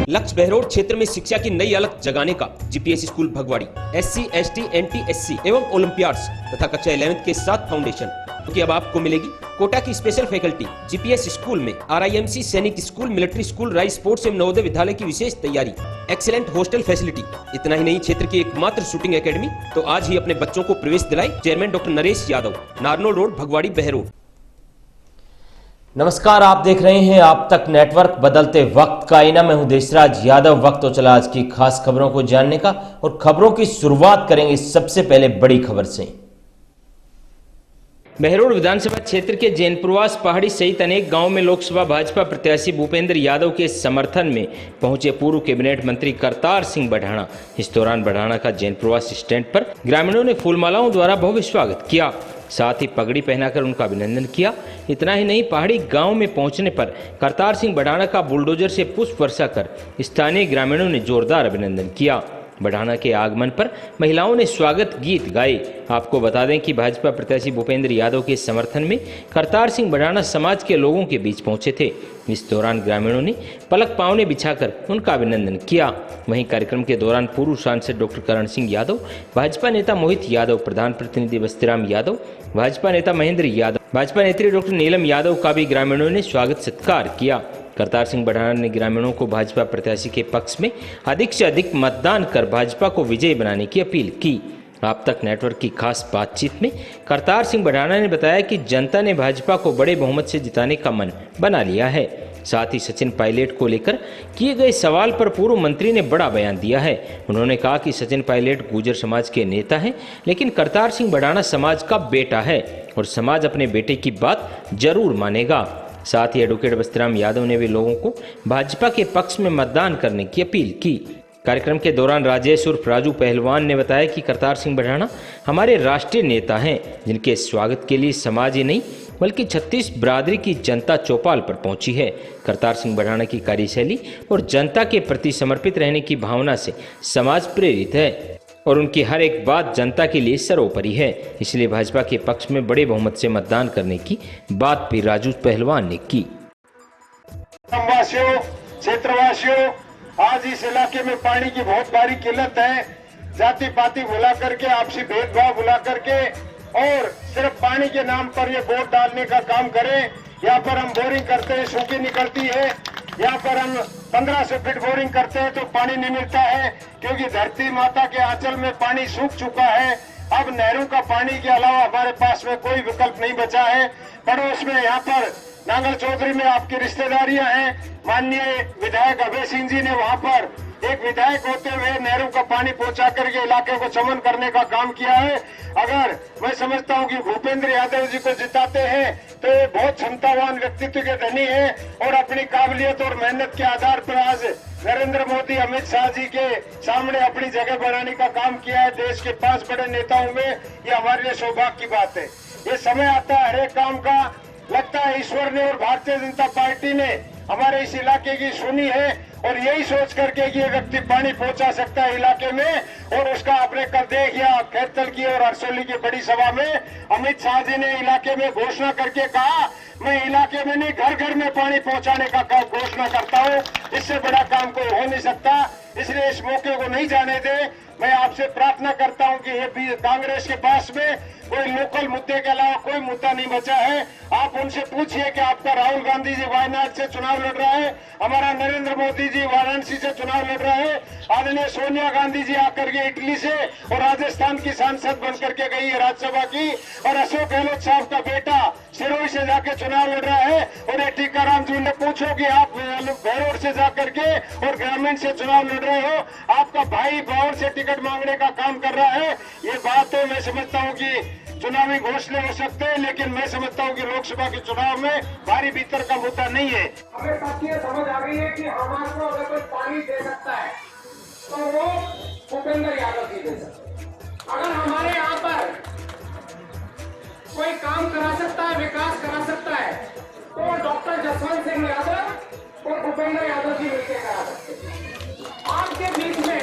लक्ष्य बहरोड क्षेत्र में शिक्षा की नई अलग जगाने का GPS school Bhagwadi SC, ST, NT, SC एवं ओलंपियाड्स तथा कक्षा 11 के साथ फाउंडेशन, क्योंकि अब आपको मिलेगी कोटा की स्पेशल फैकल्टी। जीपीएस स्कूल में RIMC सैनिक स्कूल, मिलिट्री स्कूल, राय स्पोर्ट्स एवं नवोदय विद्यालय की विशेष तैयारी, एक्सीलेंट हॉस्टल फैसिलिटी। इतना ही नहीं, क्षेत्र की एकमात्र शूटिंग एकेडमी। तो आज ही अपने बच्चों को प्रवेश दिलाए। Chairman doctor Naresh Yadav, Narnaul road, Bhagwadi, Behror. नमस्कार, आप देख रहे हैं आप तक नेटवर्क, बदलते वक्त का आईना। मैं हूं देशराज यादव। वक्त तो चला आज की खास खबरों को जानने का, और खबरों की शुरुआत करेंगे सबसे पहले बड़ी खबर से। बहरोड विधानसभा क्षेत्र के जैनपुरवास, पहाड़ी सहित अनेक गांवों में लोकसभा भाजपा प्रत्याशी भूपेंद्र यादव के समर्थन में पहुंचे पूर्व कैबिनेट मंत्री करतार सिंह बढ़ाणा। इस दौरान बढ़ाणा का जैनपुरवास स्टैंड पर ग्रामीणों ने फूलमालाओं द्वारा भव्य स्वागत किया, साथ ही पगड़ी पहनाकर उनका अभिनंदन किया। इतना ही नहीं, पहाड़ी गांव में पहुंचने पर करतार सिंह बढ़ाणा का बुलडोजर से पुष्प वर्षा कर स्थानीय ग्रामीणों ने जोरदार अभिनंदन किया। बढ़ाणा के आगमन पर महिलाओं ने स्वागत गीत गाए। आपको बता दें कि भाजपा प्रत्याशी भूपेंद्र यादव के समर्थन में करतार सिंह बढ़ाणा समाज के लोगों के बीच पहुंचे थे। इस दौरान ग्रामीणों ने पलक पावने बिछाकर उनका अभिनंदन किया। वहीं कार्यक्रम के दौरान पूर्व सांसद डॉक्टर करण सिंह यादव, भाजपा नेता मोहित यादव, प्रधान प्रतिनिधि बस्तीराम यादव, भाजपा नेता महेंद्र यादव, भाजपा नेत्री डॉक्टर नीलम यादव का भी ग्रामीणों ने स्वागत सत्कार किया। करतार सिंह बढ़ाणा ने ग्रामीणों को भाजपा प्रत्याशी के पक्ष में अधिक से अधिक मतदान कर भाजपा को विजयी बनाने की अपील की। आप तक नेटवर्क की खास बातचीत में करतार सिंह बढ़ाणा ने बताया कि जनता ने भाजपा को बड़े बहुमत से जिताने का मन बना लिया है। साथ ही सचिन पायलट को लेकर किए गए सवाल पर पूर्व मंत्री ने बड़ा बयान दिया है। उन्होंने कहा कि सचिन पायलट गुर्जर समाज के नेता हैं, लेकिन करतार सिंह बढ़ाणा समाज का बेटा है और समाज अपने बेटे की बात जरूर मानेगा। साथ ही एडवोकेट बस्तीराम यादव ने भी लोगों को भाजपा के पक्ष में मतदान करने की अपील की। कार्यक्रम के दौरान राजेश उर्फ राजू पहलवान ने बताया कि करतार सिंह बढ़ाणा हमारे राष्ट्रीय नेता हैं, जिनके स्वागत के लिए समाज ही नहीं बल्कि 36 बिरादरी की जनता चौपाल पर पहुंची है। करतार सिंह बढ़ाणा की कार्यशैली और जनता के प्रति समर्पित रहने की भावना से समाज प्रेरित है और उनकी हर एक बात जनता के लिए सर्वोपरि है। इसलिए भाजपा के पक्ष में बड़े बहुमत से मतदान करने की बात भी राजू पहलवान ने की। क्षेत्रवासियों, आज इस इलाके में पानी की बहुत भारी किल्लत है। जाति पाति भुला करके, आपसी भेदभाव भुला करके और सिर्फ पानी के नाम पर ये वोट डालने का काम करें। यहाँ पर हम बोरिंग करते हैं, सूखी निकलती है। यहाँ पर हम 1500 फीट बोरिंग करते हैं तो पानी नहीं मिलता है, क्योंकि धरती माता के आंचल में पानी सूख चुका है। अब नहरों का पानी के अलावा हमारे पास में कोई विकल्प नहीं बचा है। पड़ोस में यहाँ पर नांगल चौधरी में आपकी रिश्तेदारियां हैं। माननीय विधायक अभय सिंह जी ने वहाँ पर एक विधायक होते हुए नहरों का पानी पहुंचा करके इलाके को चमन करने का काम किया है। अगर मैं समझता हूं कि भूपेंद्र यादव जी को जिताते हैं तो ये बहुत क्षमतावान व्यक्तित्व के धनी है और अपनी काबिलियत और मेहनत के आधार पर आज नरेंद्र मोदी, अमित शाह जी के सामने अपनी जगह बनाने का काम किया है। देश के 5 बड़े नेताओं में ये हमारे लिए सौभाग्य की बात है। ये समय आता है हर एक काम का, लगता है ईश्वर ने और भारतीय जनता पार्टी ने हमारे इस इलाके की सुनी है और यही सोच करके कि ये व्यक्ति पानी पहुंचा सकता है इलाके में, और उसका आपने कर देख या खेतल की और हरसोली की बड़ी सभा में अमित शाह जी ने इलाके में घोषणा करके कहा, मैं इलाके में नहीं घर घर में पानी पहुंचाने का घोषणा करता हूं। इससे बड़ा काम कोई हो नहीं सकता, इसलिए इस मौके को नहीं जाने दे। मैं आपसे प्रार्थना करता हूं कि ये कांग्रेस के पास में कोई लोकल मुद्दे के अलावा कोई मुद्दा नहीं बचा है। आप उनसे पूछिए कि आपका राहुल गांधी जी वायनाड से चुनाव लड़ रहा है, हमारा नरेंद्र मोदी जी वाराणसी से चुनाव लड़ रहा है, आदरणीय सोनिया गांधी जी आकर के इटली से और राजस्थान की सांसद बन करके गई है राज्यसभा की, और अशोक गहलोत साहब का बेटा सिरोही से जाके चुनाव लड़ रहा है। और ये टीकाराम जी ने पूछो कि आप बहरोड से जाकर के और ग्रामीण से चुनाव लड़ रहे हो, आपका भाई बहरोड से टिकट मांगने का काम कर रहा है। ये बात तो मैं समझता हूँ कि चुनावी घोषणे हो सकते हैं, लेकिन मैं समझता हूं कि लोकसभा के चुनाव में भारी भीतर का मुद्दा नहीं है। हमें सबकी समझ आ गई है कि हमारे अगर कोई पानी दे सकता है तो वो भूपेंद्र यादव जी दे सकते हैं। अगर हमारे यहाँ पर कोई काम करा सकता है, विकास करा सकता है, तो डॉक्टर जसवंत सिंह यादव और भूपेंद्र यादव जी मिलकर करा सकते हैं। आपके बीच में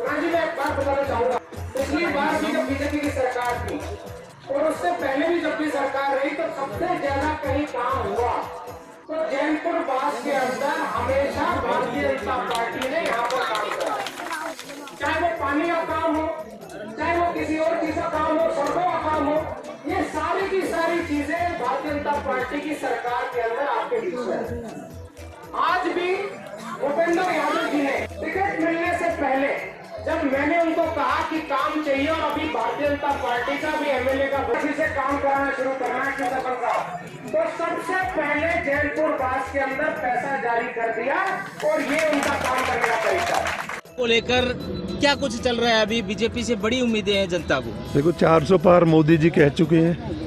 राजी में एक बात बताना चाहूंगा, पिछली बार भी जब बीजेपी की सरकार थी और उससे पहले भी जब भी सरकार रही तो सबसे ज्यादा कहीं काम हुआ तो जैनपुर बास के अंदर हमेशा भारतीय जनता पार्टी की सरकार के अंदर आपके बीच में आज भी भूपेंद्र यादव जी ने टिकट मिलने से पहले जब मैंने उनको कहा कि काम चाहिए और अभी भारतीय जनता पार्टी का भी एमएलए का किसी से काम कराना शुरू करना है किसी का, तो सबसे पहले जैनपुर बास के अंदर पैसा जारी कर दिया और ये उनका काम करने का तरीका है। को लेकर क्या कुछ चल रहा है? अभी बीजेपी से बड़ी उम्मीदें हैं जनता को। देखो 400 पार मोदी जी कह चुके हैं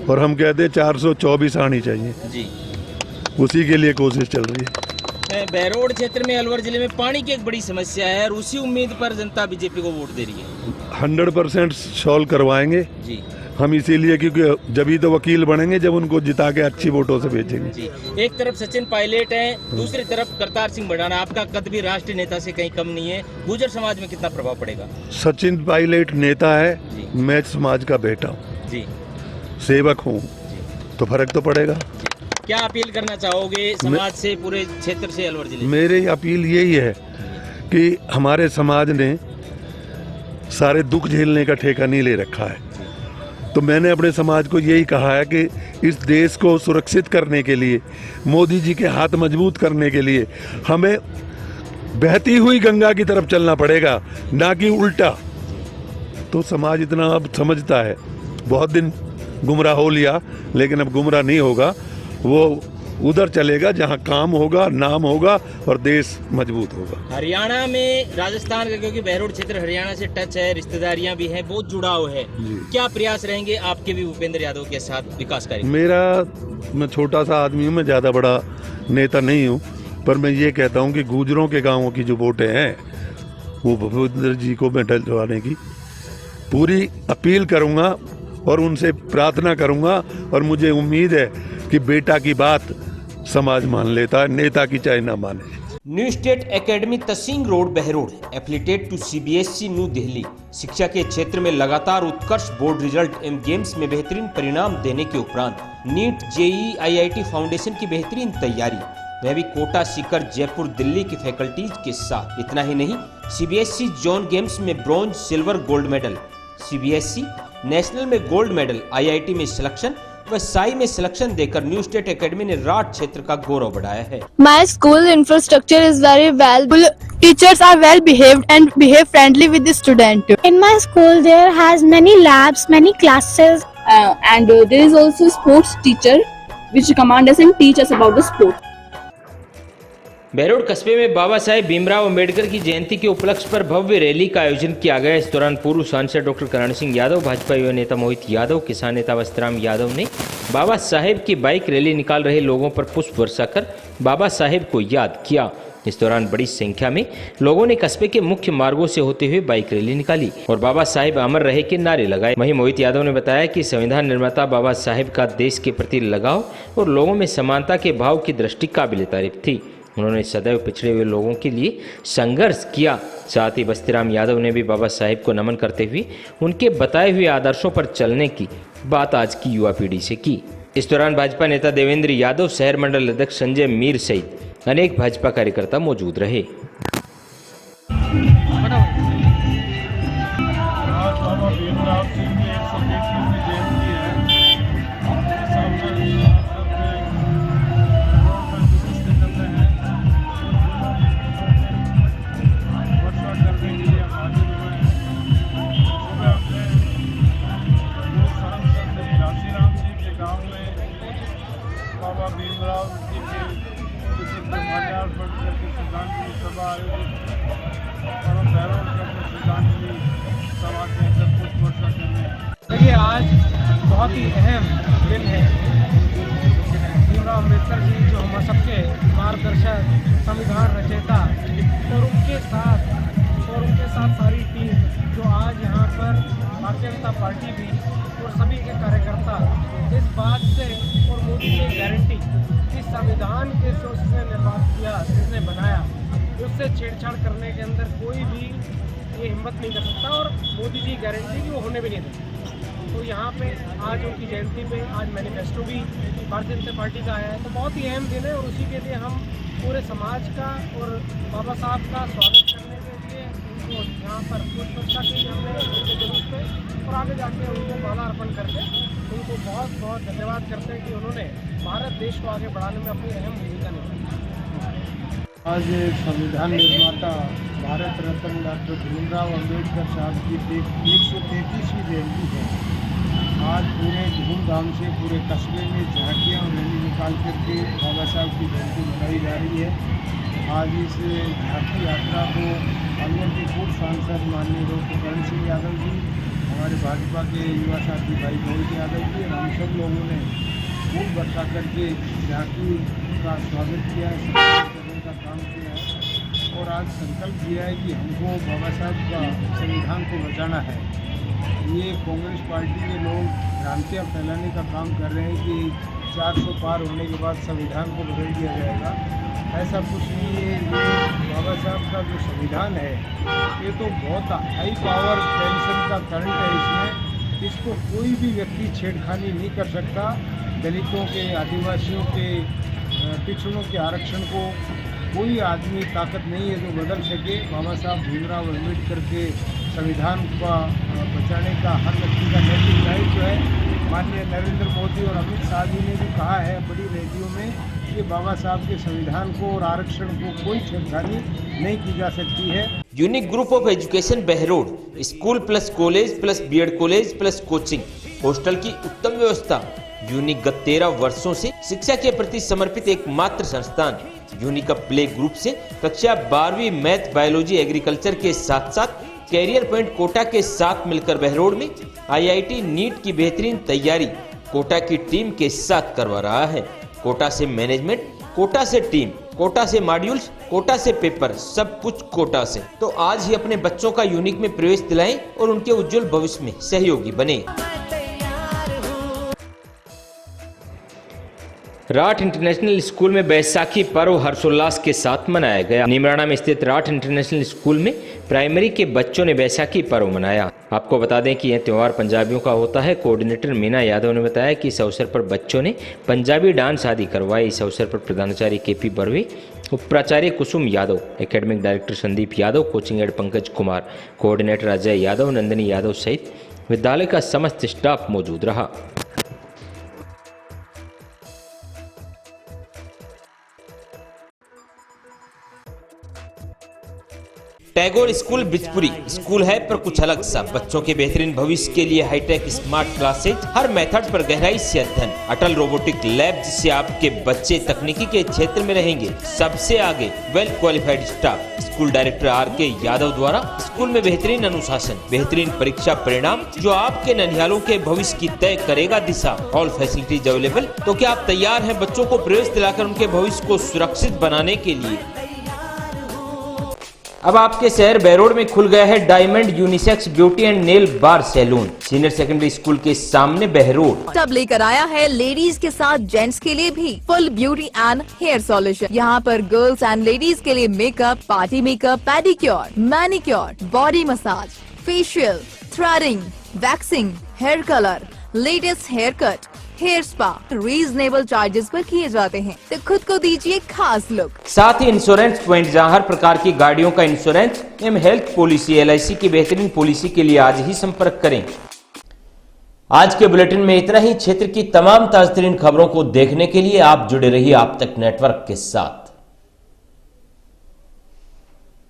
और हम कहते हैं 424 आनी चाहिए जी, उसी के लिए कोशिश चल रही है। बहरोड क्षेत्र में अलवर जिले में पानी की एक बड़ी समस्या है और उसी उम्मीद पर जनता बीजेपी को वोट दे रही है। 100% सॉल्व करवाएंगे जी हम, इसीलिए क्योंकि जब ही तो वकील बनेंगे जब उनको जिता के अच्छी वोटों से भेजेंगे जी। एक तरफ सचिन पायलट है, दूसरी तरफ करतार सिंह भड़ाना, आपका कद भी राष्ट्रीय नेता से कहीं कम नहीं है। गुर्जर समाज में कितना प्रभाव पड़ेगा? सचिन पायलट नेता है, मैं समाज का बेटा हूँ जी, सेवक हूँ, तो फर्क तो पड़ेगा। क्या अपील करना चाहोगे समाज से, पूरे क्षेत्र से, अलवर जिले? मेरी अपील यही है कि हमारे समाज ने सारे दुख झेलने का ठेका नहीं ले रखा है, तो मैंने अपने समाज को यही कहा है कि इस देश को सुरक्षित करने के लिए, मोदी जी के हाथ मजबूत करने के लिए हमें बहती हुई गंगा की तरफ चलना पड़ेगा, ना कि उल्टा। तो समाज इतना अब समझता है, बहुत दिन गुमराह हो लिया लेकिन अब गुमराह नहीं होगा, वो उधर चलेगा जहां काम होगा, नाम होगा और देश मजबूत होगा। हरियाणा में राजस्थान का, क्योंकि बहरोड क्षेत्र हरियाणा से टच है, रिश्तेदारियां भी हैं, बहुत जुड़ाव है, क्या प्रयास रहेंगे आपके भी भूपेंद्र यादव के साथ विकास कार्य? मैं छोटा सा आदमी हूँ, मैं ज़्यादा बड़ा नेता नहीं हूँ, पर मैं ये कहता हूँ कि गुजरों के गाँवों की जो वोटें हैं वो भूपेंद्र जी को मैं डलवाने की पूरी अपील करूँगा और उनसे प्रार्थना करूँगा, और मुझे उम्मीद है कि बेटा की बात समाज मान लेता है, नेता की चाहे ना माने। न्यू स्टेट एकेडमी तसिंग road Behror affiliated to CBSE New Delhi शिक्षा के क्षेत्र में लगातार उत्कर्ष बोर्ड रिजल्ट एवं गेम्स में बेहतरीन परिणाम देने के उपरांत नीट जेईई आईआईटी फाउंडेशन की बेहतरीन तैयारी, वह भी कोटा सीकर जयपुर दिल्ली की फैकल्टीज के साथ। इतना ही नहीं, सीबीएसई जोन गेम्स में bronze silver gold medal, CBSE national में गोल्ड मेडल, आईआईटी में सिलेक्शन व साई में सिलेक्शन देकर न्यू स्टेट एकेडमी ने राठ क्षेत्र का गौरव बढ़ाया है। My school infrastructure is very well. Teachers are well behaved and behave friendly with the student. In my school, there has many labs, many classes, and there is also sports teacher, which command us and teach us about the sport. Behror कस्बे में बाबा साहेब भीमराव अंबेडकर की जयंती के उपलक्ष्य पर भव्य rally का आयोजन किया गया। इस दौरान पूर्व सांसद डॉक्टर करण सिंह यादव, भाजपा युवा नेता मोहित यादव, किसान नेता वस्त्राम यादव ने बाबा साहेब की बाइक रैली निकाल रहे लोगों पर पुष्प वर्षा कर बाबा साहेब को याद किया। इस दौरान बड़ी संख्या में लोगों ने कस्बे के मुख्य मार्गों से होते हुए बाइक रैली निकाली और बाबा साहेब अमर रहे के नारे लगाए। वहीं मोहित यादव ने बताया कि संविधान निर्माता बाबा साहेब का देश के प्रति लगाव और लोगों में समानता के भाव की दृष्टि काबिल तारीफ थी। उन्होंने सदैव पिछड़े हुए लोगों के लिए संघर्ष किया। साथ ही बस्तीराम यादव ने भी बाबा साहेब को नमन करते हुए उनके बताए हुए आदर्शों पर चलने की बात आज की युवा पीढ़ी से की। इस दौरान भाजपा नेता देवेंद्र यादव, शहर मंडल अध्यक्ष संजय मीर सहित अनेक भाजपा कार्यकर्ता मौजूद रहे। बाबा भीमराव जी के श्रद्धांजलि सभा और बहरोड के श्रद्धांजलि सभा के अंदर पुष्प वर्षा करने। देखिए, आज बहुत ही अहम दिन है। भीमराव अम्बेडकर जी जो हम सबके मार्गदर्शक, संविधान रचयिता और उनके साथ सारी टीम जो आज यहाँ पर भारतीय जनता पार्टी भी और सभी के कार्यकर्ता इस बात से और मोदी की गारंटी इस संविधान के जो उसने निर्माण किया, जिसने बनाया, उससे छेड़छाड़ करने के अंदर कोई भी ये हिम्मत नहीं कर सकता और मोदी जी गारंटी भी वो होने भी नहीं देते। तो यहाँ पे आज उनकी जयंती पे आज मैनिफेस्टो भी भारतीय जनता पार्टी का आया है, तो बहुत ही अहम दिन है और उसी के लिए हम पूरे समाज का और बाबा साहब का स्वागत करने के लिए उनको यहाँ पर पुष्पगुच्छ की हमने उनके जुलूस पे और आगे जाके उनको माला अर्पण करके उनको बहुत बहुत धन्यवाद करते हैं कि उन्होंने भारत देश को आगे बढ़ाने में अपनी अहम भूमिका निभाई। आज संविधान निर्माता भारत रत्न डॉक्टर भीमराव अम्बेडकर साहब की 133वीं जयंती है। आज पूरे धूमधाम से पूरे कस्बे में झांकियाँ और रैली निकाल करके बाबा साहब की जयंती मनाई जा रही है। आज इस झांकी यात्रा को अलवर के पूर्व सांसद माननीय डॉक्टर करण सिंह यादव जी, हमारे भाजपा के युवा साथी भाई मोहित यादव जी और हम सब लोगों ने फूल बरसा करके झांकी का स्वागत किया है, सम्मानित करने का काम किया है और आज संकल्प किया है कि हमको बाबा साहब का संविधान को बचाना है। ये कांग्रेस पार्टी के लोग भ्रांतियाँ फैलाने का काम कर रहे हैं कि 400 पार होने के बाद संविधान को बदल दिया जाएगा। ऐसा कुछ नहीं है। ये बाबा साहब का जो संविधान है ये तो बहुत हाई पावर टेंशन का करंट है। इसमें इसको कोई भी व्यक्ति छेड़खानी नहीं कर सकता। दलितों के, आदिवासियों के, पिछड़ों के आरक्षण को कोई आदमी ताकत नहीं है जो बदल सके। बाबा साहब भीमराव अम्बेडकर के संविधान का बचाने का हर व्यक्ति का नैतिक दायित्व है। माननीय नरेंद्र मोदी और अमित शाह जी ने भी कहा है बड़ी रैलियों में कि बाबा साहब के संविधान को और आरक्षण को कोई छेड़खानी नहीं की जा सकती है। Unique group of education Behror, school plus college plus BEd college plus coaching, hostel की उत्तम व्यवस्था। यूनिक गत 13 वर्षों से शिक्षा के प्रति समर्पित एकमात्र संस्थान। यूनिक प्ले ग्रुप से कक्षा 12वीं मैथ, बायोलॉजी, एग्रीकल्चर के साथ साथ कैरियर पॉइंट कोटा के साथ मिलकर बहरोड में IIT नीट की बेहतरीन तैयारी कोटा की टीम के साथ करवा रहा है। कोटा से मैनेजमेंट, कोटा से टीम, कोटा से मॉड्यूल्स, कोटा से पेपर, सब कुछ कोटा से। तो आज ही अपने बच्चों का यूनिक में प्रवेश दिलाएं और उनके उज्जवल भविष्य में सहयोगी बने। राठ इंटरनेशनल स्कूल में बैसाखी पर्व हर्षोल्लास के साथ मनाया गया। नीमराणा में स्थित राठ इंटरनेशनल स्कूल में प्राइमरी के बच्चों ने बैसाखी पर्व मनाया। आपको बता दें कि यह त्यौहार पंजाबियों का होता है। कोऑर्डिनेटर मीना यादव ने बताया कि इस अवसर पर बच्चों ने पंजाबी डांस आदि करवाए। इस अवसर पर प्रधानाचार्य KP बर्वे, उप प्राचार्य Kusum Yadav, academic director Sandeep Yadav, coaching head Pankaj Kumar, coordinator Ajay Yadav, Nandini Yadav सहित विद्यालय का समस्त स्टाफ मौजूद रहा। टैगोर स्कूल बिचपुरी स्कूल है पर कुछ अलग सा। बच्चों के बेहतरीन भविष्य के लिए हाईटेक स्मार्ट क्लासेज, हर मेथड पर गहराई से अध्ययन, अटल रोबोटिक लैब जिससे आपके बच्चे तकनीकी के क्षेत्र में रहेंगे सबसे आगे, well qualified staff. School director RK Yadav द्वारा स्कूल में बेहतरीन अनुशासन, बेहतरीन परीक्षा परिणाम जो आपके ननिहालों के भविष्य की तय करेगा दिशा। All facilities available. तो क्या आप तैयार हैं बच्चों को प्रवेश दिलाकर उनके भविष्य को सुरक्षित बनाने के लिए? अब आपके शहर बहरोड में खुल गया है diamond unisex beauty and nail bar salon, senior secondary school के सामने बहरोड। तब लेकर आया है लेडीज के साथ जेंट्स के लिए भी full beauty and hair solution. यहाँ पर गर्ल्स एंड लेडीज के लिए makeup, party makeup, pedicure, manicure, body massage, facial, threading, waxing, hair colour, latest haircut, hair spa reasonable charges पर किए जाते हैं। तो खुद को दीजिए खास लुक। साथ ही इंश्योरेंस पॉइंट जहां हर प्रकार की गाड़ियों का इंश्योरेंस एवं हेल्थ पॉलिसी LIC की बेहतरीन पॉलिसी के लिए आज ही संपर्क करें। आज के बुलेटिन में इतना ही। क्षेत्र की तमाम ताज़तरीन खबरों को देखने के लिए आप जुड़े रहिए आप तक नेटवर्क के साथ।